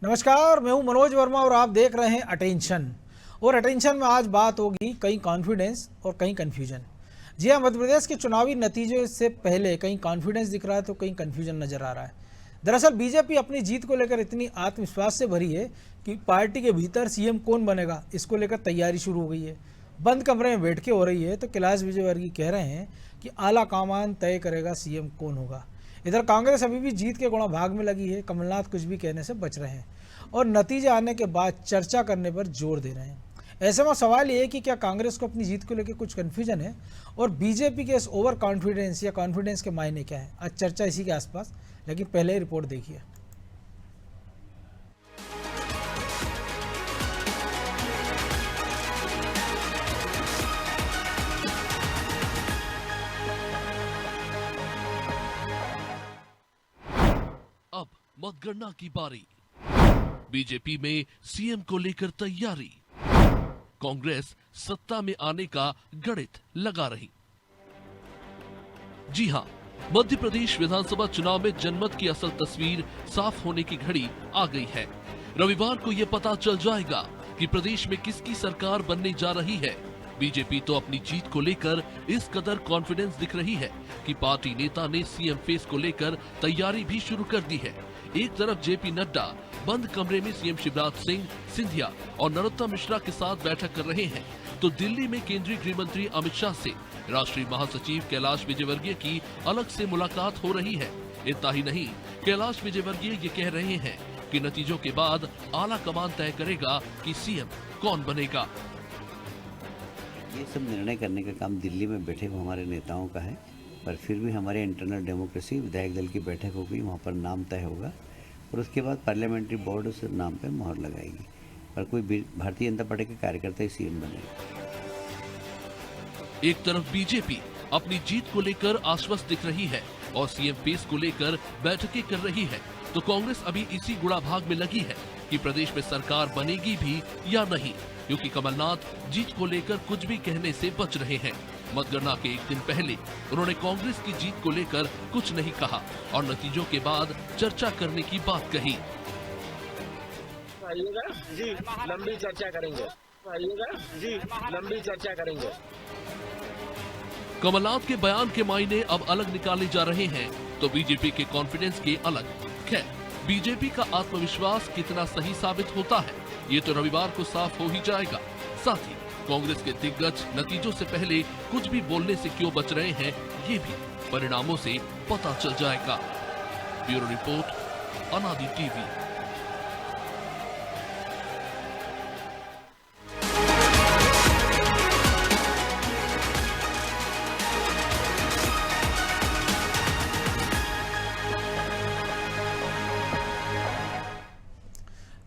नमस्कार, मैं हूं मनोज वर्मा और आप देख रहे हैं अटेंशन। और अटेंशन में आज बात होगी कहीं कॉन्फिडेंस और कहीं कन्फ्यूजन। जी हाँ, मध्य प्रदेश के चुनावी नतीजों से पहले कहीं कॉन्फिडेंस दिख रहा है तो कहीं कन्फ्यूजन नजर आ रहा है। दरअसल बीजेपी अपनी जीत को लेकर इतनी आत्मविश्वास से भरी है कि पार्टी के भीतर सीएम कौन बनेगा इसको लेकर तैयारी शुरू हो गई है। बंद कमरे में बैठ के हो रही है। तो कैलाश विजयवर्गीय कह रहे हैं कि आला कमान तय करेगा सीएम कौन होगा। इधर कांग्रेस अभी भी जीत के गुणा भाग में लगी है। कमलनाथ कुछ भी कहने से बच रहे हैं और नतीजे आने के बाद चर्चा करने पर जोर दे रहे हैं। ऐसे में सवाल ये है कि क्या कांग्रेस को अपनी जीत को लेकर कुछ कन्फ्यूजन है और बीजेपी के इस ओवर कॉन्फिडेंस या कॉन्फिडेंस के मायने क्या है। आज चर्चा इसी के आसपास, लेकिन पहले ही रिपोर्ट देखिए। अब मतगणना की बारी। बीजेपी में सीएम को लेकर तैयारी। कांग्रेस सत्ता में आने का गणित लगा रही। जी हां, मध्य प्रदेश विधानसभा चुनाव में जनमत की असल तस्वीर साफ होने की घड़ी आ गई है। रविवार को यह पता चल जाएगा कि प्रदेश में किसकी सरकार बनने जा रही है। बीजेपी तो अपनी जीत को लेकर इस कदर कॉन्फिडेंस दिख रही है कि पार्टी नेता ने सीएम फेस को लेकर तैयारी भी शुरू कर दी है। एक तरफ जेपी नड्डा बंद कमरे में सीएम शिवराज सिंह, सिंधिया और नरोत्तम मिश्रा के साथ बैठक कर रहे हैं, तो दिल्ली में केंद्रीय गृह मंत्री अमित शाह से राष्ट्रीय महासचिव कैलाश विजयवर्गीय की अलग से मुलाकात हो रही है। इतना ही नहीं, कैलाश विजयवर्गीय ये कह रहे हैं कि नतीजों के बाद आला कमान तय करेगा कि सीएम कौन बनेगा। ये सब निर्णय करने का काम दिल्ली में बैठे हुए हमारे नेताओं का है, पर फिर भी हमारे इंटरनल डेमोक्रेसी विधायक दल की बैठक होगी, वहाँ पर नाम तय होगा और उसके बाद पार्लियामेंट्री बोर्ड उस नाम पे मोहर लगाएगी। पर कोई भारतीय जनता पार्टी के कार्यकर्ता ही सीएम बनेगा। एक तरफ बीजेपी अपनी जीत को लेकर आश्वस्त दिख रही है और सीएम फेस को लेकर बैठकें कर रही है, तो कांग्रेस अभी इसी गुड़ा भाग में लगी है कि प्रदेश में सरकार बनेगी भी या नहीं, क्योंकि कमलनाथ जीत को लेकर कुछ भी कहने से बच रहे हैं। मतगणना के एक दिन पहले उन्होंने कांग्रेस की जीत को लेकर कुछ नहीं कहा और नतीजों के बाद चर्चा करने की बात कही। आइएगा जी, लंबी चर्चा करेंगे। आइएगा जी, लंबी चर्चा करेंगे। कमलनाथ के बयान के मायने अब अलग निकाले जा रहे हैं, तो बीजेपी के कॉन्फिडेंस के अलग। खैर, बीजेपी का आत्मविश्वास कितना सही साबित होता है, ये तो रविवार को साफ हो ही जाएगा। साथ ही कांग्रेस के दिग्गज नतीजों से पहले कुछ भी बोलने से क्यों बच रहे हैं, ये भी परिणामों से पता चल जाएगा। ब्यूरो रिपोर्ट, अनादि टीवी।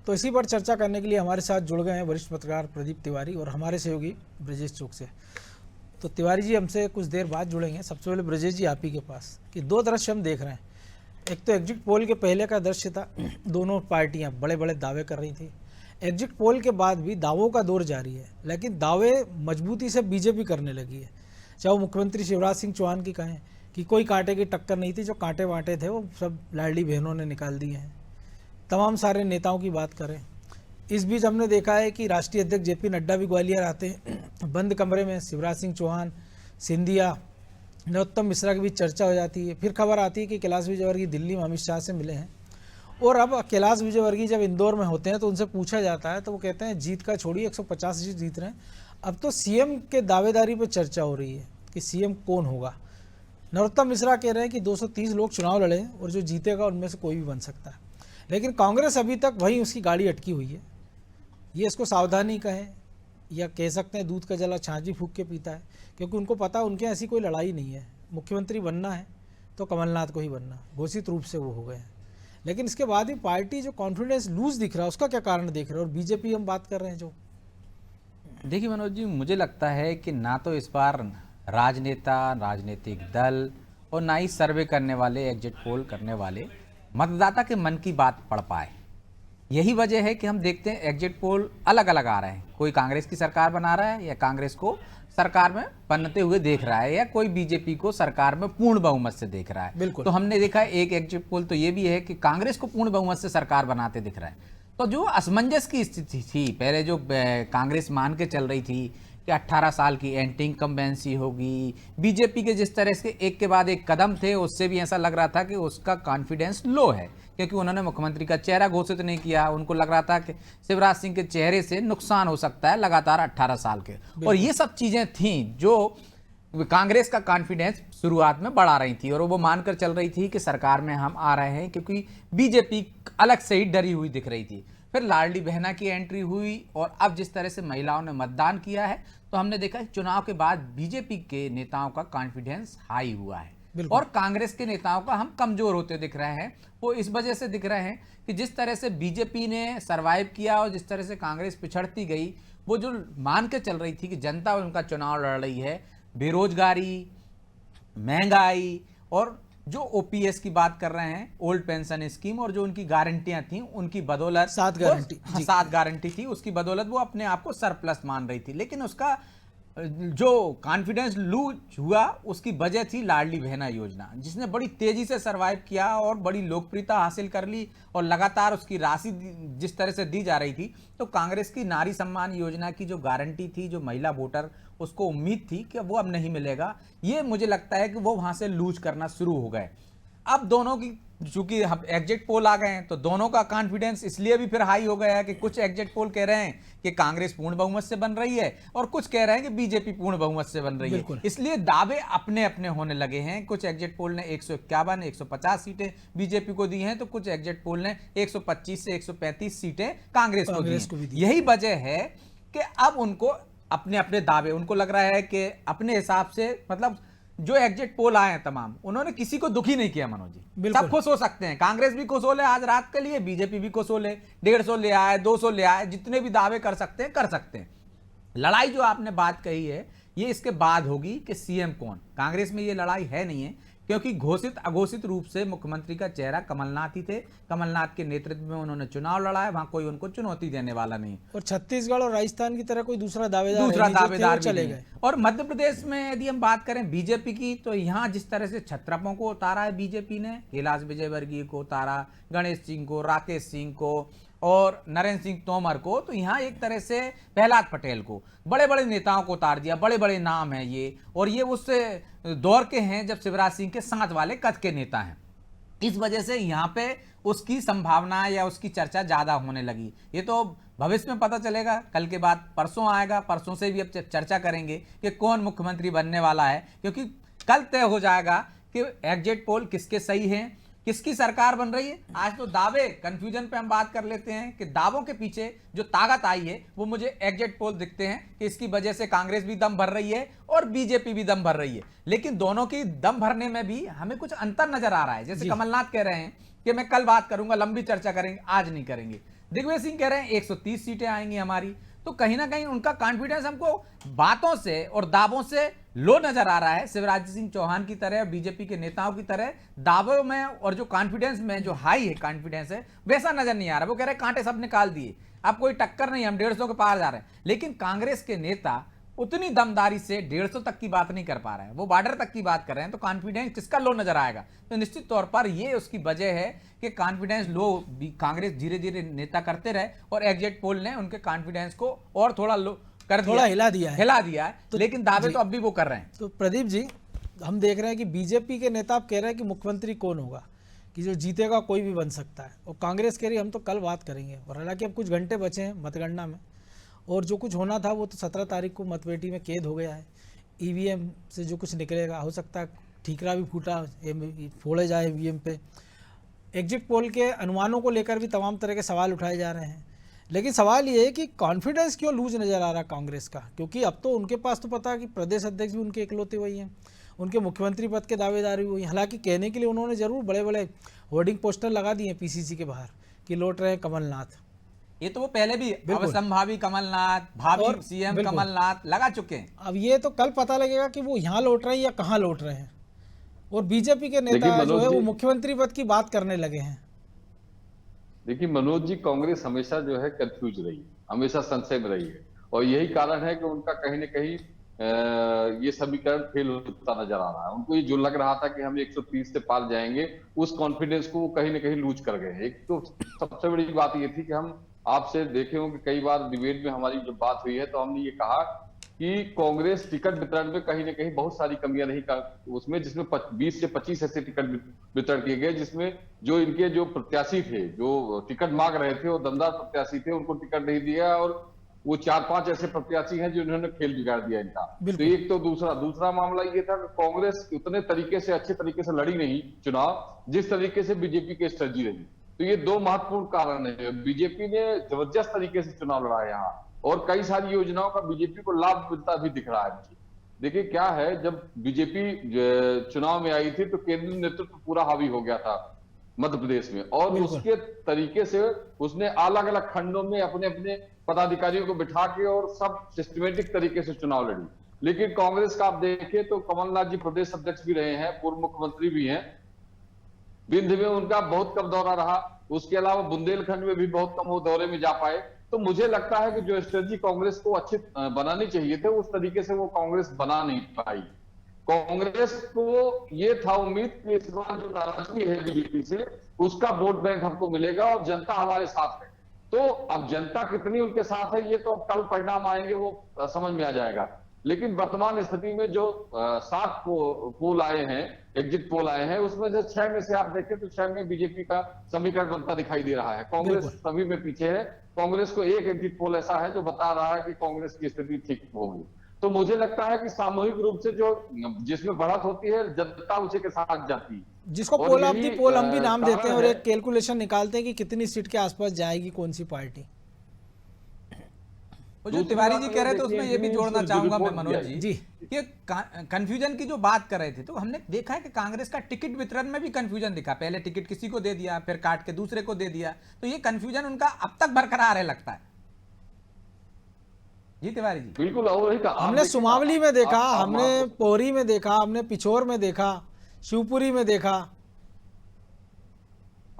तो इसी पर चर्चा करने के लिए हमारे साथ जुड़ गए हैं वरिष्ठ पत्रकार प्रदीप तिवारी और हमारे सहयोगी ब्रजेश चौक से। तो तिवारी जी हमसे कुछ देर बाद जुड़ेंगे। सबसे पहले ब्रजेश जी आप ही के पास कि दो दृश्य हम देख रहे हैं। एक तो एग्जिट पोल के पहले का दृश्य था, दोनों पार्टियां बड़े बड़े दावे कर रही थी। एग्जिट पोल के बाद भी दावों का दौर जारी है, लेकिन दावे मजबूती से बीजेपी करने लगी है। चाहे वो मुख्यमंत्री शिवराज सिंह चौहान की कहें कि कोई कांटे की टक्कर नहीं थी, जो कांटे वांटे थे वो सब लाडली बहनों ने निकाल दिए हैं। तमाम सारे नेताओं की बात करें, इस बीच हमने देखा है कि राष्ट्रीय अध्यक्ष जेपी नड्डा भी ग्वालियर आते हैं। बंद कमरे में शिवराज सिंह चौहान, सिंधिया, नरोत्तम मिश्रा के बीच चर्चा हो जाती है। फिर खबर आती है कि कैलाश विजयवर्गीय दिल्ली में अमित शाह से मिले हैं। और अब कैलाश विजयवर्गीय जब इंदौर में होते हैं तो उनसे पूछा जाता है तो वो कहते हैं जीत का छोड़िए, 150 सीट जीत रहे हैं। अब तो सीएम के दावेदारी पर चर्चा हो रही है कि सीएम कौन होगा। नरोत्तम मिश्रा कह रहे हैं कि 230 लोग चुनाव लड़े और जो जीतेगा उनमें से कोई भी बन सकता है। लेकिन कांग्रेस अभी तक वहीं उसकी गाड़ी अटकी हुई है। ये इसको सावधानी कहें या कह सकते हैं दूध का जला छाछ फूंक के पीता है, क्योंकि उनको पता उनके ऐसी कोई लड़ाई नहीं है। मुख्यमंत्री बनना है तो कमलनाथ को ही बनना, घोषित रूप से वो हो गए हैं। लेकिन इसके बाद भी पार्टी जो कॉन्फिडेंस लूज दिख रहा है, उसका क्या कारण देख रहे हैं। और बीजेपी हम बात कर रहे हैं जो, देखिए मनोज जी, मुझे लगता है कि ना तो इस बार राजनेता, राजनीतिक दल और ना ही सर्वे करने वाले, एग्जिट पोल करने वाले मतदाता के मन की बात पढ़ पाए। यही वजह है कि हम देखते हैं एग्जिट पोल अलग अलग आ रहे हैं। कोई कांग्रेस की सरकार बना रहा है या कांग्रेस को सरकार में बनते हुए देख रहा है, या कोई बीजेपी को सरकार में पूर्ण बहुमत से देख रहा है। बिल्कुल। तो हमने देखा एक एग्जिट पोल तो ये भी है कि कांग्रेस को पूर्ण बहुमत से सरकार बनाते दिख रहा है। तो जो असमंजस की स्थिति थी पहले, जो कांग्रेस मान के चल रही थी कि 18 साल की एंटी इनकम्बेंसी होगी, बीजेपी के जिस तरह से एक के बाद एक कदम थे, उससे भी ऐसा लग रहा था कि उसका कॉन्फिडेंस लो है, क्योंकि उन्होंने मुख्यमंत्री का चेहरा घोषित नहीं किया। उनको लग रहा था कि शिवराज सिंह के चेहरे से नुकसान हो सकता है लगातार 18 साल के, और ये सब चीजें थी जो कांग्रेस का कॉन्फिडेंस शुरुआत में बढ़ा रही थी, और वो मानकर चल रही थी कि सरकार में हम आ रहे हैं, क्योंकि बीजेपी अलग से ही डरी हुई दिख रही थी। फिर लाडली बहना की एंट्री हुई, और अब जिस तरह से महिलाओं ने मतदान किया है, तो हमने देखा चुनाव के बाद बीजेपी के नेताओं का कॉन्फिडेंस हाई हुआ है, और कांग्रेस के नेताओं का हम कमजोर होते दिख रहे हैं। वो इस वजह से दिख रहे हैं कि जिस तरह से बीजेपी ने सरवाइव किया और जिस तरह से कांग्रेस पिछड़ती गई, वो जो मान के चल रही थी कि जनता उनका चुनाव लड़ रही है, बेरोजगारी, महंगाई, और जो ओपीएस की बात कर रहे हैं, ओल्ड पेंशन स्कीम, और जो उनकी गारंटियां थी उनकी बदौलत, 7 गारंटी, 7 गारंटी थी, उसकी बदौलत वो अपने आप को सरप्लस मान रही थी। लेकिन उसका जो कॉन्फिडेंस लूज हुआ, उसकी वजह थी लाडली बहना योजना, जिसने बड़ी तेजी से सरवाइव किया और बड़ी लोकप्रियता हासिल कर ली, और लगातार उसकी राशि जिस तरह से दी जा रही थी, तो कांग्रेस की नारी सम्मान योजना की जो गारंटी थी, जो महिला वोटर उसको उम्मीद थी कि वो अब नहीं मिलेगा, ये मुझे लगता है कि वो वहां से लूज करना शुरू हो गए। अब दोनों की चूंकि हम एग्जिट पोल आ गए हैं, तो दोनों का कॉन्फिडेंस इसलिए भी फिर हाई हो गया है कि कुछ एग्जिट पोल कह रहे हैं कि कांग्रेस पूर्ण बहुमत से बन रही है, और कुछ कह रहे हैं कि बीजेपी पूर्ण बहुमत से बन रही है। इसलिए दावे अपने अपने होने लगे हैं। कुछ एग्जिट पोल ने 151, 150 सीटें बीजेपी को दी हैं, तो कुछ एग्जिट पोल ने 125 से 135 सीटें कांग्रेस को दी। यही वजह है कि अब उनको अपने अपने दावे, उनको लग रहा है कि अपने हिसाब से, मतलब जो एग्जिट पोल आए हैं तमाम, उन्होंने किसी को दुखी नहीं किया मनोज जी। सब खुश हो सकते हैं, कांग्रेस भी खुश हो ले आज रात के लिए, बीजेपी भी खुश हो ले, 150 ले आए, 200 ले आए, जितने भी दावे कर सकते हैं कर सकते हैं। लड़ाई जो आपने बात कही है, ये इसके बाद होगी कि सीएम कौन। कांग्रेस में ये लड़ाई है नहीं है, क्योंकि घोषित अघोषित रूप से मुख्यमंत्री का चेहरा कमलनाथ ही थे। कमलनाथ के नेतृत्व में उन्होंने चुनाव लड़ा है, वहां कोई उनको चुनौती देने वाला नहीं, और छत्तीसगढ़ और राजस्थान की तरह कोई दूसरा दावेदार चले गए। और मध्य प्रदेश में यदि हम बात करें बीजेपी की, तो यहां जिस तरह से छत्रपों को उतारा है बीजेपी ने, कैलाश विजयवर्गीय को उतारा, गणेश सिंह को, राकेश सिंह को, और नरेंद्र सिंह तोमर को, तो यहां एक तरह से प्रहलाद पटेल को, बड़े बड़े नेताओं को उतार दिया। बड़े बड़े नाम हैं ये, और ये उस दौर के हैं जब शिवराज सिंह के साथ वाले कद के नेता हैं। इस वजह से यहां पे उसकी संभावना या उसकी चर्चा ज्यादा होने लगी। ये तो भविष्य में पता चलेगा, कल के बाद परसों आएगा, परसों से भी अब चर्चा करेंगे कि कौन मुख्यमंत्री बनने वाला है, क्योंकि कल तय हो जाएगा कि एग्जिट पोल किसके सही हैं, किसकी सरकार बन रही है। आज तो दावे, कंफ्यूजन पे हम बात कर लेते हैं कि दावों के पीछे जो ताकत आई है, वो मुझे एग्जिट पोल दिखते हैं कि इसकी वजह से कांग्रेस भी दम भर रही है और बीजेपी भी दम भर रही है। लेकिन दोनों की दम भरने में भी हमें कुछ अंतर नजर आ रहा है। जैसे कमलनाथ कह रहे हैं कि मैं कल बात करूंगा, लंबी चर्चा करेंगे, आज नहीं करेंगे। दिग्विजय सिंह कह रहे हैं 130 सीटें आएंगी हमारी। तो कहीं ना कहीं उनका कॉन्फिडेंस हमको बातों से और दावों से लो नजर आ रहा है। शिवराज सिंह चौहान की तरह, बीजेपी के नेताओं की तरह दावों में और जो कॉन्फिडेंस में जो हाई है कॉन्फिडेंस है, वैसा नजर नहीं आ रहा। वो कह रहे हैं कांटे सब निकाल दिए, अब कोई टक्कर नहीं, हम 150 के पार जा रहे हैं। लेकिन कांग्रेस के नेता उतनी दमदारी से 150 तक की बात नहीं कर पा रहे हैं, वो बॉर्डर तक की बात कर रहे हैं। तो कॉन्फिडेंस किसका लो नजर आएगा? तो निश्चित तौर पर ये उसकी वजह है कि कॉन्फिडेंस लो कांग्रेस धीरे धीरे नेता करते रहे, और एग्जिट पोल ने उनके कॉन्फिडेंस को और थोड़ा लो कर दिया, थोड़ा हिला दिया है। तो लेकिन दावे तो अब भी वो कर रहे हैं। तो प्रदीप जी, हम देख रहे हैं कि बीजेपी के नेता अब कह रहे हैं कि मुख्यमंत्री कौन होगा, कि जो जीतेगा कोई भी बन सकता है, और कांग्रेस कह रही है हम तो कल बात करेंगे। और हालांकि अब कुछ घंटे बचे हैं मतगणना में, और जो कुछ होना था वो तो 17 तारीख को मतपेटी में कैद हो गया है। ईवीएम से जो कुछ निकलेगा, हो सकता है ठीकरा भी फूटा फोड़े जाए ईवीएम पे। एग्जिट पोल के अनुमानों को लेकर भी तमाम तरह के सवाल उठाए जा रहे हैं। लेकिन सवाल ये है कि कॉन्फिडेंस क्यों लूज नज़र आ रहा है कांग्रेस का, क्योंकि अब तो उनके पास तो पता है कि प्रदेश अध्यक्ष भी उनके इकलौते वही हैं, उनके मुख्यमंत्री पद के दावेदार भी वही। हालांकि कहने के लिए उन्होंने जरूर बड़े बड़े होर्डिंग पोस्टर लगा दिए पीसीसी के बाहर कि लौट रहे हैं कमलनाथ। ये तो वो पहले भी संभावी कमलनाथ, भावी सीएम कमलनाथ लगा चुके हैं। अब ये तो कल पता लगेगा कि वो यहाँ लौट रहे हैं या कहाँ लौट रहे हैं। और बीजेपी के नेता जो है वो मुख्यमंत्री पद की बात करने लगे हैं। देखिए मनोज जी, कांग्रेस हमेशा जो है कंफ्यूज रही है, हमेशा संशय में रही है, और यही कारण है कि उनका कहीं न कहीं ये समीकरण फेल होता नजर आ रहा है। उनको ये जो लग रहा था कि हम 130 से पार जाएंगे, उस कॉन्फिडेंस को वो कहीं न कहीं लूज कर गए। एक तो सबसे बड़ी बात ये थी कि हम आपसे देखे होंगे कई बार डिबेट में हमारी जब बात हुई है तो हमने ये कहा कि कांग्रेस टिकट वितरण में कहीं ना कहीं बहुत सारी कमियां नहीं कर उसमें, जिसमें 20 से 25 ऐसे टिकट वितरण किए गए जिसमें जो इनके जो प्रत्याशी थे, जो टिकट मांग रहे थे, वो दमदार प्रत्याशी थे, उनको टिकट नहीं दिया। और वो 4-5 ऐसे प्रत्याशी हैं जिन्होंने खेल बिगाड़ दिया इनका। तो एक तो दूसरा मामला ये था कि कांग्रेस उतने तरीके से अच्छे तरीके से लड़ी नहीं चुनाव जिस तरीके से बीजेपी की स्ट्रेटजी रही। तो ये दो महत्वपूर्ण कारण है। बीजेपी ने जबरदस्त तरीके से चुनाव लड़ा है यहाँ, और कई सारी योजनाओं का बीजेपी को लाभ मिलता भी दिख रहा है मुझे। देखिए क्या है, जब बीजेपी चुनाव में आई थी तो केंद्रीय नेतृत्व पूरा हावी हो गया था मध्य प्रदेश में, और उसके तरीके से उसने अलग अलग खंडों में अपने अपने पदाधिकारियों को बिठा के और सब सिस्टमेटिक तरीके से चुनाव लड़ी। लेकिन कांग्रेस का आप देखिए तो कमलनाथ जी प्रदेश अध्यक्ष भी रहे हैं, पूर्व मुख्यमंत्री भी हैं, विंध्य में उनका बहुत कम दौरा रहा, उसके अलावा बुंदेलखंड में भी बहुत कम वो दौरे में जा पाए। तो मुझे लगता है कि जो स्ट्रेटजी कांग्रेस को अच्छी बनानी चाहिए थे उस तरीके से वो कांग्रेस बना नहीं पाई। कांग्रेस को ये था उम्मीद कि इस बार जो नाराजगी है बीजेपी से उसका वोट बैंक हमको मिलेगा और जनता हमारे साथ है। तो अब जनता कितनी उनके साथ है ये तो कल परिणाम आएंगे वो समझ में आ जाएगा। लेकिन वर्तमान स्थिति में जो 7 पोल आए हैं, एग्जिट पोल आए हैं, उसमें से 6 में से आप देखें तो 6 में बीजेपी का समीकरण बनता दिखाई दे रहा है। कांग्रेस सभी में पीछे है। कांग्रेस को एक एग्जिट पोल ऐसा है जो बता रहा है कि कांग्रेस की स्थिति ठीक होगी। तो मुझे लगता है कि सामूहिक रूप से जो जिसमें बढ़त होती है जनता उसी के साथ जाती है, जिसको पोल ऑफ दी पोल हम भी नाम देते हैं, और एक कैलकुलेशन निकालते हैं कि कितनी सीट के आसपास जाएगी कौन सी पार्टी। जो तिवारी जी कह रहे थे उसमें ये भी जोड़ना चाहूंगा मैं मनोज जी, ये कंफ्यूजन की जो बात कर रहे थे तो हमने देखा है कि कांग्रेस का टिकट वितरण में भी कंफ्यूजन दिखा। पहले टिकट किसी को दे दिया, फिर काट के दूसरे को दे दिया, तो ये कंफ्यूजन उनका अब तक बरकरार है लगता है। जी तिवारी जी बिल्कुल, और हमने सुमावली में देखा, हमने पोहरी में देखा, हमने पिछोर में देखा, शिवपुरी में देखा।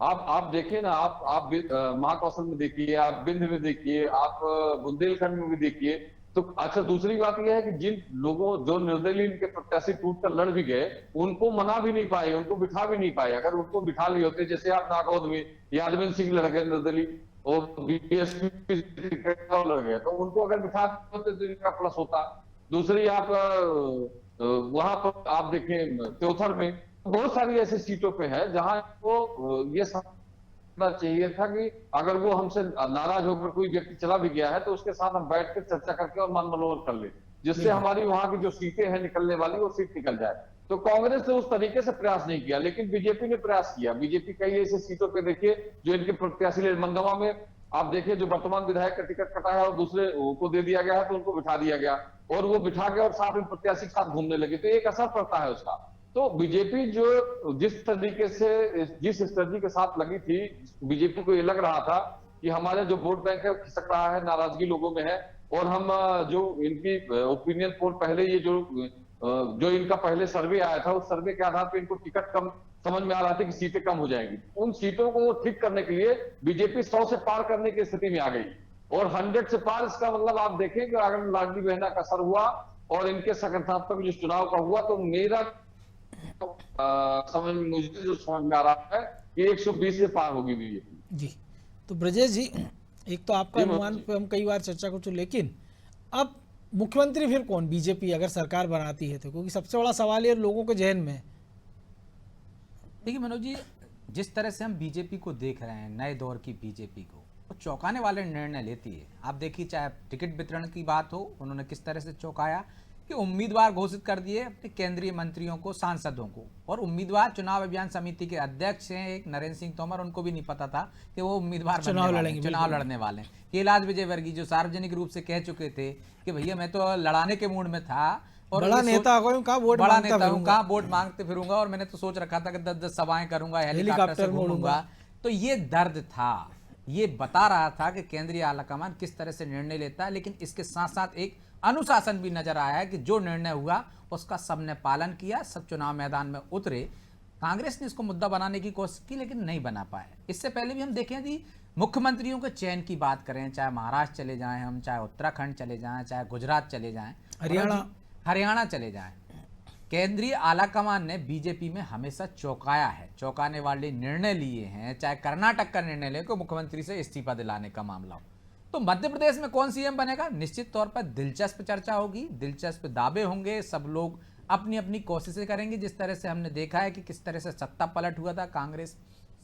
आप देखिए ना, आप महाकौशल में देखिए, आप विंध्य में देखिए, आप बुंदेलखंड में भी देखिए। तो अच्छा, दूसरी बात यह है कि जिन लोगों जो निर्दलीय इनके प्रत्याशी टूट कर लड़ भी गए उनको मना भी नहीं पाए, उनको बिठा भी नहीं पाए। अगर उनको बिठा लिए होते, जैसे आप नागौद में यादविंद सिंह लड़ गए निर्दलीय और बीएसपी लड़ गए, तो उनको अगर बिठा होते तो इनका प्लस होता। दूसरी आप वहां पर आप देखें त्योथर में बहुत सारी ऐसी सीटों पे है जहां वो ये समझना चाहिए था कि अगर वो हमसे नाराज होकर कोई व्यक्ति चला भी गया है तो उसके साथ हम बैठ कर चर्चा करके और मन मनोरथ कर ले, जिससे हमारी वहां की जो सीटें हैं निकलने वाली वो सीट निकल जाए। तो कांग्रेस ने उस तरीके से प्रयास नहीं किया, लेकिन बीजेपी ने प्रयास किया। बीजेपी कई ऐसी सीटों पे देखिए जो इनके प्रत्याशी, मंदवा में आप देखिए जो वर्तमान विधायक का टिकट कटा है और दूसरे को दे दिया गया है तो उनको बिठा दिया गया, और वो बिठा के और साथ में प्रत्याशी के साथ घूमने लगे, तो एक असर पड़ता है उसका। तो बीजेपी जो जिस तरीके से जिस स्ट्रेटजी के साथ लगी थी, बीजेपी को ये लग रहा था कि हमारे जो वोट बैंक है खिसक रहा है, नाराजगी लोगों में है, और हम जो इनकी ओपिनियन पोल पहले ये जो इनका पहले सर्वे आया था उस सर्वे के आधार पर इनको टिकट कम समझ में आ रहा था कि सीटें कम हो जाएंगी। उन सीटों को ठीक करने के लिए बीजेपी 100 से पार करने की स्थिति में आ गई, और 100 से पार इसका मतलब आप देखें कि अगर लाडली बहना का असर हुआ और इनके संगठनात्मक जो चुनाव का हुआ, तो मेरा मुझे जो समझ में आ रहा है कि 120 से पार होगी बीजेपी। जी, तो ब्रजेश जी, एक तो आपका अनुमान पे हम कई बार चर्चा कर चुके, लेकिन अब मुख्यमंत्री फिर कौन बीजेपी अगर सरकार बनाती है तो, क्योंकि सबसे बड़ा सवाल ये लोगों के जहन में है। देखिए मनोज जी, जिस तरह से हम बीजेपी को देख रहे हैं, नए दौर की बीजेपी को, वो चौंकाने वाले निर्णय लेती है। आप देखिए, चाहे टिकट वितरण की बात हो, उन्होंने किस तरह से चौंकाया कि उम्मीदवार घोषित कर दिए अपने केंद्रीय मंत्रियों को, सांसदों को, और उम्मीदवार चुनाव अभियान समिति के अध्यक्ष हैं एक नरेंद्र सिंह तोमर, उनको भी नहीं पता था कि वो उम्मीदवार चुनाव लड़ने वाले हैं। कैलाश विजयवर्गीय जो सार्वजनिक रूप से कह चुके थे कि भैया मैं तो लड़ाने के मूड में था, और बड़ा नेता हूं, कहाँ वोट मांगते फिरूंगा, और मैंने तो सोच रखा था कि 10-10 सभाएं करूंगा, हेलीकॉप्टर से घूमूंगा। तो ये दर्द था, ये बता रहा था कि केंद्रीय आलाकमान किस तरह से निर्णय लेता है। लेकिन इसके साथ साथ एक अनुशासन भी नजर आया है कि जो निर्णय हुआ उसका सबने पालन किया, सब चुनाव मैदान में उतरे। कांग्रेस ने इसको मुद्दा बनाने की कोशिश की लेकिन नहीं बना पाए। इससे पहले भी हम देखें कि मुख्यमंत्रियों के चयन की बात करें, चाहे महाराष्ट्र चले जाएं हम, चाहे उत्तराखंड चले जाएं, चाहे गुजरात चले जाएं, हरियाणा चले जाएं, केंद्रीय आलाकमान ने बीजेपी में हमेशा चौंकाया है, चौंकाने वाले निर्णय लिए हैं, चाहे कर्नाटक का निर्णय ले को मुख्यमंत्री से इस्तीफा दिलाने का मामला हो। तो मध्य प्रदेश में कौन सीएम बनेगा, निश्चित तौर पर दिलचस्प चर्चा होगी, दिलचस्प दावे होंगे, सब लोग अपनी अपनी कोशिशें करेंगे। जिस तरह से हमने देखा है कि किस तरह से सत्ता पलट हुआ था, कांग्रेस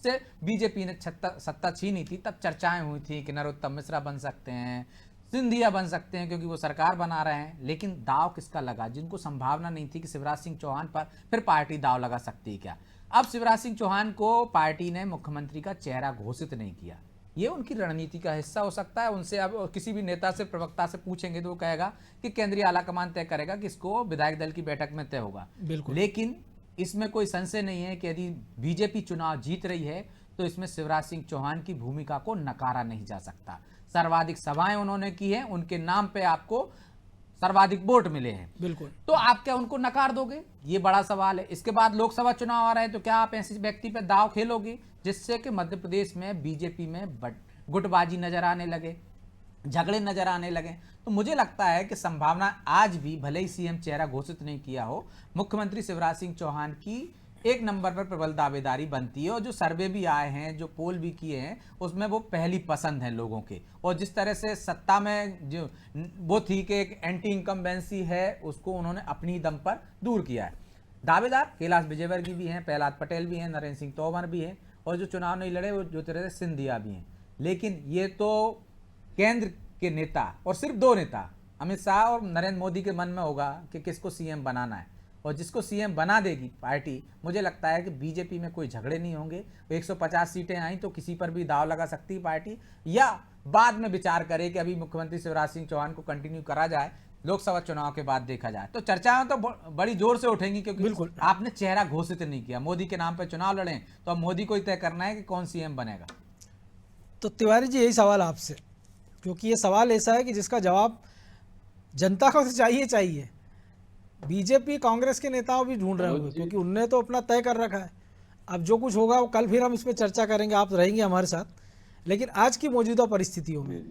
से बीजेपी ने सत्ता छीनी थी, तब चर्चाएं हुई थी कि नरोत्तम मिश्रा बन सकते हैं, सिंधिया बन सकते हैं क्योंकि वो सरकार बना रहे हैं। लेकिन दाव किसका लगा? जिनको संभावना नहीं थी कि शिवराज सिंह चौहान पर फिर पार्टी दाव लगा सकती है क्या। अब शिवराज सिंह चौहान को पार्टी ने मुख्यमंत्री का चेहरा घोषित नहीं किया, ये उनकी रणनीति का हिस्सा हो सकता है। उनसे अब किसी भी नेता से, प्रवक्ता से पूछेंगे तो वो कहेगा कि केंद्रीय आलाकमान तय करेगा कि इसको विधायक दल की बैठक में तय होगा। लेकिन इसमें कोई संशय नहीं है कि यदि बीजेपी चुनाव जीत रही है तो इसमें शिवराज सिंह चौहान की भूमिका को नकारा नहीं जा सकता। सर्वाधिक सभाएं उन्होंने की हैं, उनके नाम पे आपको सर्वाधिक वोट मिले हैं, बिल्कुल। तो आप क्या उनको नकार दोगे? ये बड़ा सवाल है। इसके बाद लोकसभा चुनाव आ रहे हैं, तो क्या आप ऐसे व्यक्ति पे दाव खेलोगे जिससे कि मध्य प्रदेश में बीजेपी में गुटबाजी नजर आने लगे, झगड़े नजर आने लगे? तो मुझे लगता है कि संभावना आज भी, भले ही सीएम चेहरा घोषित नहीं किया हो, मुख्यमंत्री शिवराज सिंह चौहान की एक नंबर पर प्रबल दावेदारी बनती है। और जो सर्वे भी आए हैं, जो पोल भी किए हैं, उसमें वो पहली पसंद है लोगों के। और जिस तरह से सत्ता में जो वो थी कि एक एंटी इनकम्बेंसी है, उसको उन्होंने अपनी दम पर दूर किया है। दावेदार कैलाश विजयवर्गीय भी हैं, प्रहलाद पटेल भी हैं, नरेंद्र सिंह तोमर भी हैं, और जो चुनाव नहीं लड़े वो जो तरह से सिंधिया भी हैं। लेकिन ये तो केंद्र के नेता, और सिर्फ दो नेता, अमित शाह और नरेंद्र मोदी के मन में होगा कि किसको सीएम बनाना है। और जिसको सीएम बना देगी पार्टी, मुझे लगता है कि बीजेपी में कोई झगड़े नहीं होंगे। 150 सीटें आई तो किसी पर भी दाव लगा सकती है पार्टी, या बाद में विचार करे कि अभी मुख्यमंत्री शिवराज सिंह चौहान को कंटिन्यू करा जाए, लोकसभा चुनाव के बाद देखा जाए। तो चर्चाएं तो बड़ी जोर से उठेंगी, क्योंकि बिल्कुल आपने चेहरा घोषित नहीं किया। मोदी के नाम पर चुनाव लड़ें तो अब मोदी को ही तय करना है कि कौन सीएम बनेगा। तो तिवारी जी, यही सवाल आपसे, क्योंकि ये सवाल ऐसा है कि जिसका जवाब जनता को तो चाहिए। बीजेपी कांग्रेस के नेताओं भी ढूंढ रहे होंगे, क्योंकि उनने तो अपना तय कर रखा है। अब जो कुछ होगा वो कल फिर हम इस पर चर्चा करेंगे, आप रहेंगे हमारे साथ। लेकिन आज की मौजूदा परिस्थितियों में,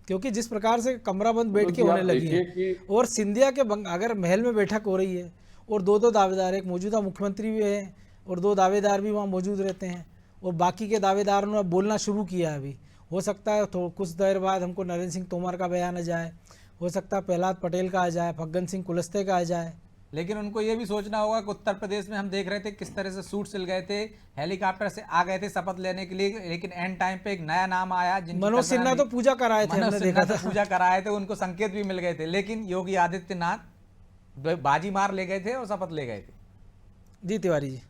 क्योंकि जिस प्रकार से कमराबंद बैठ के होने लगी है, और सिंधिया के अगर महल में बैठक हो रही है और दो दावेदार, एक मौजूदा मुख्यमंत्री भी है और दो दावेदार भी वहाँ मौजूद रहते हैं, और बाकी के दावेदारों ने बोलना शुरू किया है। अभी हो सकता है तो कुछ देर बाद हमको नरेंद्र सिंह तोमर का बयान आ जाए, हो सकता है प्रहलाद पटेल का आ जाए, फग्गन सिंह कुलस्ते का आ जाए। लेकिन उनको ये भी सोचना होगा कि उत्तर प्रदेश में हम देख रहे थे किस तरह से सूट सिल गए थे, हेलीकॉप्टर से आ गए थे शपथ लेने के लिए, लेकिन एंड टाइम पे एक नया नाम आया, मनोज सिन्हा तो पूजा कराए थे, हमने देखा था पूजा कराए थे, उनको संकेत भी मिल गए थे, लेकिन योगी आदित्यनाथ बाजी मार ले गए थे और शपथ ले गए थे। जी तिवारी जी,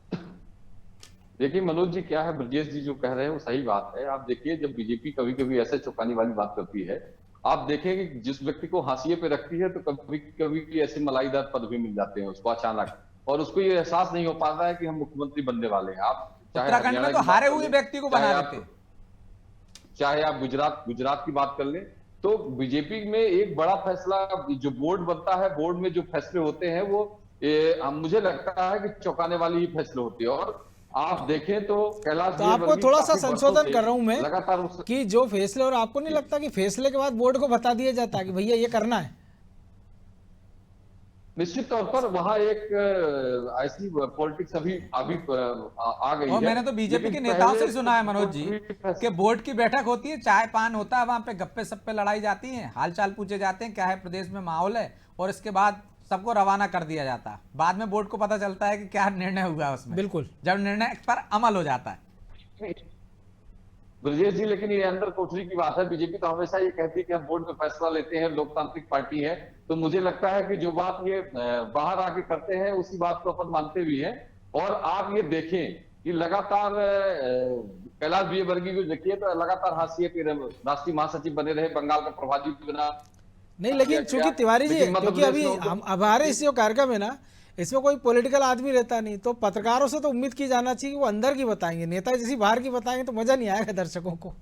देखिए मनोज जी, क्या है, ब्रजेश जी जो कह रहे हैं वो सही बात है। आप देखिए, जब बीजेपी कभी कभी ऐसे चौंकाने वाली बात करती है, आप देखें कि जिस व्यक्ति को हाशिए पे रखती है तो कभी कभी ऐसे मलाईदार पद भी मिल जाते हैं उसको अचानक, और उसको ये एहसास नहीं हो पाता है कि हम मुख्यमंत्री बनने वाले हैं। आप उत्तराखंड में तो हारे हुए व्यक्ति को बना देते हैं, चाहे आप गुजरात की बात कर लें, तो बीजेपी में एक बड़ा फैसला जो बोर्ड बनता है, बोर्ड में जो फैसले होते हैं वो मुझे लगता है कि चौंकाने वाली ही फैसले होते हैं। और आप देखें तो कैलाश, तो आपको थोड़ा सा संशोधन कर रहा हूं मैं लगातार कि जो फैसले, और आपको नहीं लगता कि फैसले के बाद बोर्ड को बता दिया जाता है कि भैया ये करना है? निश्चित तौर पर वहां एक ऐसी पॉलिटिक्स अभी आ गई है। और मैंने तो बीजेपी के नेताओं से सुना है मनोज जी कि बोर्ड की बैठक होती है, चाय पान होता है, वहां पे गप्पे सप्पे लड़ाई जाती हैं, हालचाल पूछे जाते हैं, क्या है प्रदेश में माहौल है, और इसके बाद सबको रवाना कर दिया जाता है। बाद में बोर्ड को पता चलता है कि क्या निर्णय हुआ उसमें, बिल्कुल, जब निर्णय पर अमल हो जाता है। ब्रजेश जी, लेकिन ये अंदर कोठरी की बात है। बीजेपी तो हमेशा ये कहती है कि हम बोर्ड में फैसला लेते हैं, लोकतांत्रिक पार्टी है, तो मुझे लगता है कि जो बात ये बाहर आके करते हैं उसी बात को अपन मानते भी हैं। और आप ये देखें कि लगातार कैलाश विजयवर्गीय को देखिए तो लगातार हाशिए पे राष्ट्रीय महासचिव बने रहे, बंगाल का प्रभारी बना नहीं। लेकिन चूंकि तिवारी जी, क्योंकि अभी हमारे इस जो कार्यक्रम है ना, इसमें कोई पॉलिटिकल आदमी रहता नहीं, तो पत्रकारों से तो उम्मीद की जाना चाहिए कि वो अंदर की बताएंगे, नेता जैसी बाहर की बताएंगे तो मजा नहीं आएगा दर्शकों को।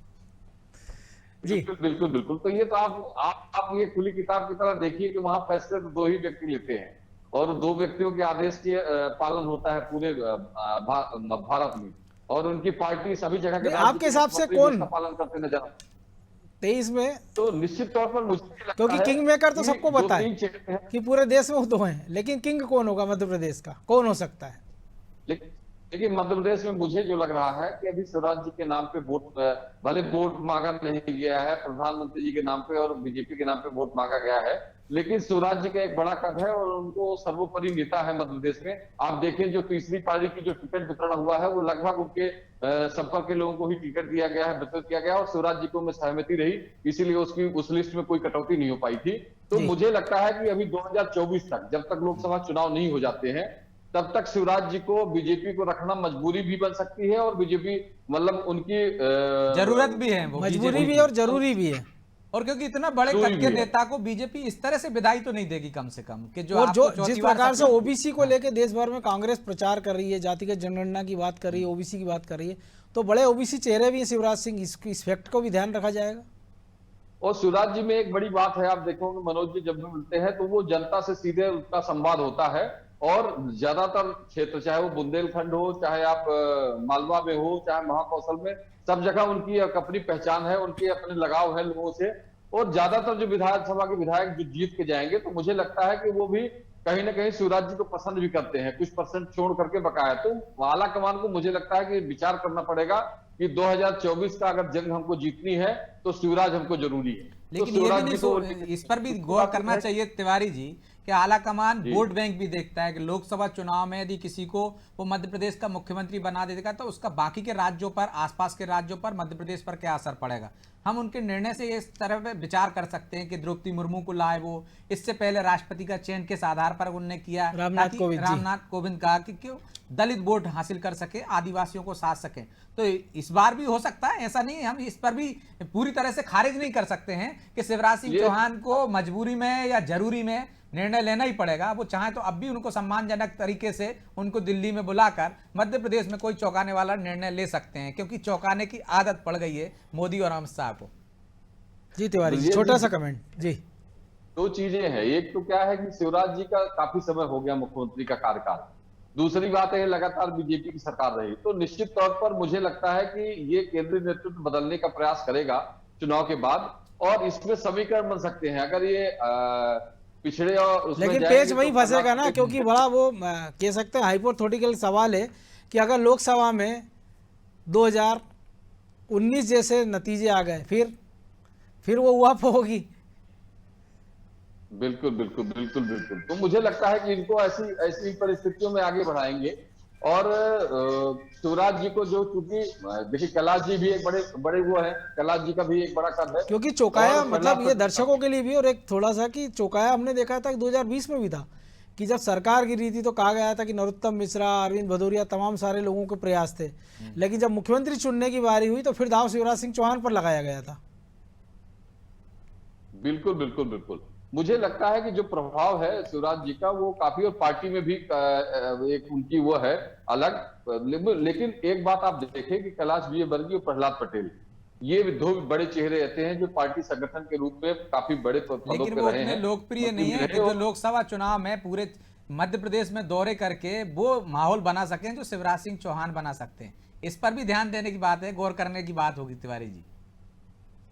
जी बिल्कुल। तो ये तो आप ये खुली किताब की तरह देखिए कि वहां फैसले तो दो ही व्यक्ति लेते हैं, और दो व्यक्तियों के आदेश के पालन होता है पूरे भारत में, और उनकी पार्टी सभी जगह के आपके हिसाब से कौन पालन करते नजर 23 में, तो निश्चित तौर पर मुझे लगता क्योंकि है किंग मेकर तो कि सबको पता है 2-3 चेहरे हैं। कि पूरे देश में वो 2 हैं, लेकिन किंग कौन होगा मध्य प्रदेश का, कौन हो सकता है? लेकिन मध्य प्रदेश में मुझे जो लग रहा है कि अभी शिवराज जी के नाम पे वोट, भले वोट मांगा नहीं गया है, प्रधानमंत्री जी के नाम पे और बीजेपी के नाम पे वोट मांगा गया है, लेकिन शिवराज जी का एक बड़ा कद है और उनको सर्वोपरि नेता है मध्य प्रदेश में। आप देखें जो तीसरी पारी की जो टिकट वितरण हुआ है वो लगभग उनके संपर्क के लोगों को ही टिकट दिया गया है, वितरित किया गया, और शिवराज जी को में सहमति रही, इसीलिए उसकी उस लिस्ट में कोई कटौती नहीं हो पाई थी। तो मुझे लगता है कि अभी 2024 तक, जब तक लोकसभा चुनाव नहीं हो जाते हैं, तब तक शिवराज जी को बीजेपी को रखना मजबूरी भी बन सकती है, और बीजेपी मतलब उनकी जरूरत भी है, वो मजबूरी भी है और जरूरी भी है। और क्योंकि इतना बड़े जरूरी कद के भी है। नेता को बीजेपी इस तरह से विदाई तो नहीं देगी, कम से कम कि जो और जो आपको जिस चौथी बार प्रकार से सत्ता- ओबीसी को लेके देश भर में कांग्रेस प्रचार कर रही है, जातिगत जनगणना की बात कर रही है, ओबीसी की बात कर रही है, तो बड़े ओबीसी चेहरे भी हैं शिवराज सिंह, इस फैक्ट को भी ध्यान रखा जाएगा। और शिवराज जी में एक बड़ी बात है, आप देखोगे मनोज जी जब भी मिलते हैं तो वो जनता से सीधे उनका संवाद होता है, और ज्यादातर क्षेत्र, चाहे वो बुंदेलखंड हो, चाहे आप मालवा में हो, चाहे महाकौशल में, सब जगह उनकी एक अपनी पहचान है, उनकी अपने लगाव है लोगों से। और ज्यादातर जो विधानसभा के विधायक जो जीत के जाएंगे, तो मुझे लगता है कि वो भी कहीं ना कहीं शिवराज जी को पसंद भी करते हैं, कुछ परसेंट छोड़ करके बकाया। तो आला कमान को मुझे लगता है कि विचार करना पड़ेगा कि 2024 का अगर जंग हमको जीतनी है तो शिवराज हमको जरूरी है। लेकिन तो ये भी शिवराज नहीं जी को इस पर भी गौर करना चाहिए तिवारी जी कि आला कमान वोट बैंक भी देखता है कि लोकसभा चुनाव में यदि किसी को वो मध्य प्रदेश का मुख्यमंत्री बना देगा तो उसका बाकी के राज्यों पर, आसपास के राज्यों पर, मध्य प्रदेश पर क्या असर पड़ेगा। हम उनके निर्णय से इस तरह पे विचार कर सकते हैं कि द्रौपदी मुर्मू को लाए, वो इससे पहले राष्ट्रपति का चयन किस आधार पर उन्होंने किया, रामनाथ कोविंद कहा कि क्यों दलित वोट हासिल कर सके, आदिवासियों को साथ सके। तो इस बार भी हो सकता है, ऐसा नहीं, हम इस पर भी पूरी तरह से खारिज नहीं कर सकते हैं कि शिवराज सिंह चौहान को मजबूरी में या जरूरी में निर्णय लेना ही पड़ेगा। वो चाहे तो अब भी उनको सम्मानजनक तरीके से उनको दिल्ली में बुलाकर मध्य प्रदेश में कोई चौंकाने वाला निर्णय ले सकते हैं, क्योंकि चौंकाने की आदत पड़ गई है मोदी और अमित शाह को। जी तिवारी जी, छोटा सा कमेंट जी। 2 चीजें हैं, एक तो क्या है कि शिवराज जी का काफी समय हो गया मुख्यमंत्री का कार्यकाल, दूसरी बात है लगातार बीजेपी की सरकार रही, तो निश्चित तौर पर मुझे लगता है कि ये केंद्रीय नेतृत्व बदलने का प्रयास करेगा चुनाव के बाद, और इसमें समीकरण बन सकते हैं अगर ये पिछड़े और उसमें लेकिन जाएंगे पेच वही तो फंसेगा ना, क्योंकि बड़ा वो कह सकते हैं हाइपोथेटिकल सवाल है कि अगर लोकसभा में 2019 जैसे नतीजे आ गए, फिर वो उहाप होगी। बिल्कुल बिल्कुल बिल्कुल बिल्कुल। तो मुझे लगता है कि इनको ऐसी परिस्थितियों में आगे बढ़ाएंगे, और शिवराज जी को जो, चूंकि देखिए कैलाश जी भी एक बड़े वो है, कैलाश जी का भी एक बड़ा कद है, क्योंकि चौकाया, और मतलब ये दर्शकों के लिए भी, और एक थोड़ा सा कि चौकाया हमने देखा था 2020 में भी था कि जब सरकार गिरी थी तो कहा गया था कि नरोत्तम मिश्रा, अरविंद भदौरिया, तमाम सारे लोगों के प्रयास थे, लेकिन जब मुख्यमंत्री चुनने की बारी हुई तो फिर दाव शिवराज सिंह चौहान पर लगाया गया था। बिल्कुल बिल्कुल बिल्कुल। मुझे लगता है कि जो प्रभाव है शिवराज जी का वो काफी, और पार्टी में भी एक उनकी वो है अलग, लेकिन एक बात आप देखें कि कैलाश विजयवर्गीय और प्रहलाद पटेल, ये 2 बड़े चेहरे रहते हैं जो पार्टी संगठन के रूप में काफी बड़े पदों लेकिन पे वो रहे उतने हैं, लोकप्रिय नहीं है कि जो लोकसभा चुनाव में पूरे मध्य प्रदेश में दौरे करके वो माहौल बना सकें जो शिवराज सिंह चौहान बना सकते हैं। इस पर भी ध्यान देने की बात है, गौर करने की बात होगी तिवारी जी।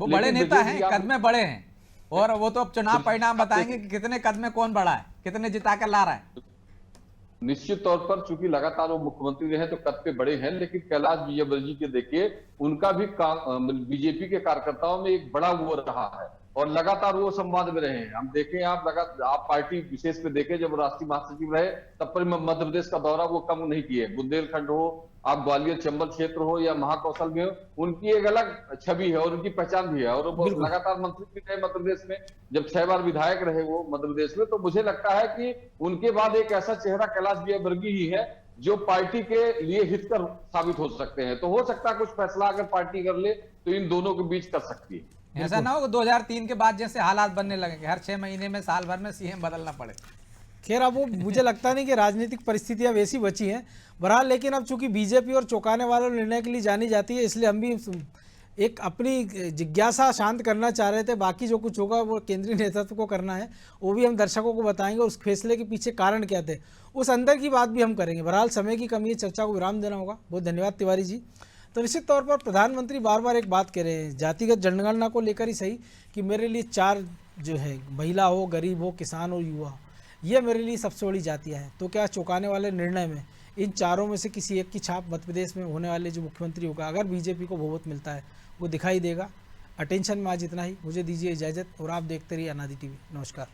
वो बड़े नेता हैं, कद में बड़े हैं, और वो तो अब चुनाव परिणाम बताएंगे कि कितने कद में कौन बड़ा है, कितने जिता कर ला रहा है। निश्चित तौर पर चूंकि लगातार वो मुख्यमंत्री रहे तो कद पे बड़े हैं, लेकिन कैलाश विजयवर्गीय के देखिए उनका भी बीजेपी के कार्यकर्ताओं में एक बड़ा वो रहा है, और लगातार वो संवाद में रहे हैं। हम देखें, आप पार्टी विशेष पे देखें, जब राष्ट्रीय महासचिव रहे तब पर मध्य प्रदेश का दौरा वो कम नहीं किए, बुंदेलखंड हो, आप ग्वालियर चंबल क्षेत्र हो या महाकौशल में हो, उनकी एक अलग छवि है और उनकी पहचान भी है, और वो लगातार मंत्री भी रहे मध्य प्रदेश में, जब 6 बार विधायक रहे वो मध्य प्रदेश में। तो मुझे लगता है कि उनके बाद एक ऐसा चेहरा कैलाश विजयवर्गीय ही है जो पार्टी के लिए हितकर साबित हो सकते हैं। तो हो सकता है कुछ फैसला अगर पार्टी कर ले तो इन दोनों के बीच कर सकती है। ऐसा ना हो कि 2003 के बाद जैसे हालात बनने लगेंगे, हर 6 महीने में, साल भर में सीएम बदलना पड़े। खैर अब वो मुझे लगता नहीं कि राजनीतिक परिस्थितियां वैसी बची हैं बहरहाल, लेकिन अब चूंकि बीजेपी और चौंकाने वालों निर्णय के लिए जानी जाती है, इसलिए हम भी एक अपनी जिज्ञासा शांत करना चाह रहे थे। बाकी जो कुछ होगा वो केंद्रीय नेतृत्व को करना है, वो भी हम दर्शकों को बताएंगे, और उस फैसले के पीछे कारण क्या थे उस अंदर की बात भी हम करेंगे। बहरहाल समय की कमी है, चर्चा को विराम देना होगा। बहुत धन्यवाद तिवारी जी। तो निश्चित तौर पर प्रधानमंत्री बार बार एक बात कह रहे हैं जातिगत जनगणना को लेकर ही सही कि मेरे लिए 4 जो है महिला हो, गरीब हो, किसान हो, युवा हो, ये मेरे लिए सबसे बड़ी जातियाँ हैं। तो क्या चौंकाने वाले निर्णय में इन चारों में से किसी एक की छाप मध्य प्रदेश में होने वाले जो मुख्यमंत्री होगा, अगर बीजेपी को बहुमत मिलता है, वो दिखाई देगा। अटेंशन में आज इतना ही, मुझे दीजिए इजाज़त और आप देखते रहिए अनादि टीवी। नमस्कार।